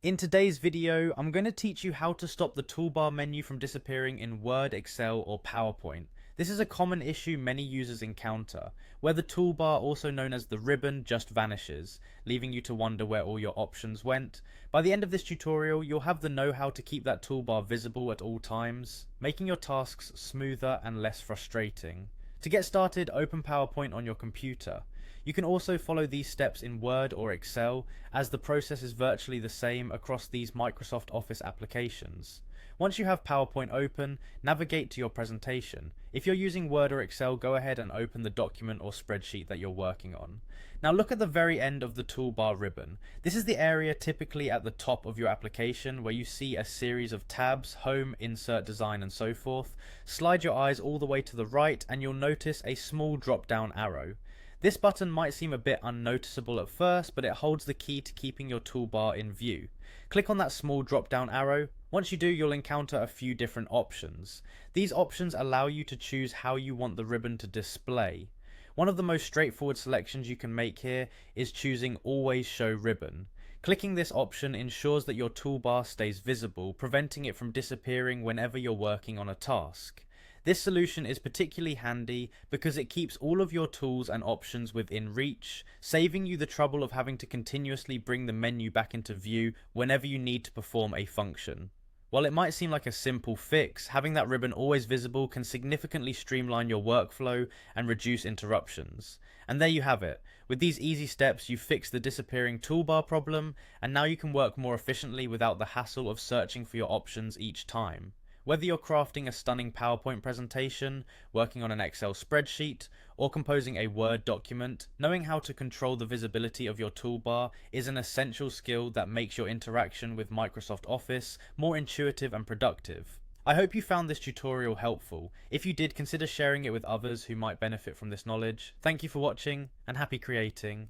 In today's video, I'm going to teach you how to stop the toolbar menu from disappearing in Word, Excel, or PowerPoint. This is a common issue many users encounter, where the toolbar, also known as the ribbon, just vanishes, leaving you to wonder where all your options went. By the end of this tutorial, you'll have the know-how to keep that toolbar visible at all times, making your tasks smoother and less frustrating. To get started, open PowerPoint on your computer. You can also follow these steps in Word or Excel, as the process is virtually the same across these Microsoft Office applications. Once you have PowerPoint open, navigate to your presentation. If you're using Word or Excel, go ahead and open the document or spreadsheet that you're working on. Now look at the very end of the toolbar ribbon. This is the area typically at the top of your application where you see a series of tabs: Home, Insert, Design, and so forth. Slide your eyes all the way to the right and you'll notice a small drop down arrow. This button might seem a bit unnoticeable at first, but it holds the key to keeping your toolbar in view. Click on that small drop down arrow. Once you do, you'll encounter a few different options. These options allow you to choose how you want the ribbon to display. One of the most straightforward selections you can make here is choosing Always Show Ribbon. Clicking this option ensures that your toolbar stays visible, preventing it from disappearing whenever you're working on a task. This solution is particularly handy because it keeps all of your tools and options within reach, saving you the trouble of having to continuously bring the menu back into view whenever you need to perform a function. While it might seem like a simple fix, having that ribbon always visible can significantly streamline your workflow and reduce interruptions. And there you have it. With these easy steps, you've fixed the disappearing toolbar problem, and now you can work more efficiently without the hassle of searching for your options each time. Whether you're crafting a stunning PowerPoint presentation, working on an Excel spreadsheet, or composing a Word document, knowing how to control the visibility of your toolbar is an essential skill that makes your interaction with Microsoft Office more intuitive and productive. I hope you found this tutorial helpful. If you did, consider sharing it with others who might benefit from this knowledge. Thank you for watching, and happy creating.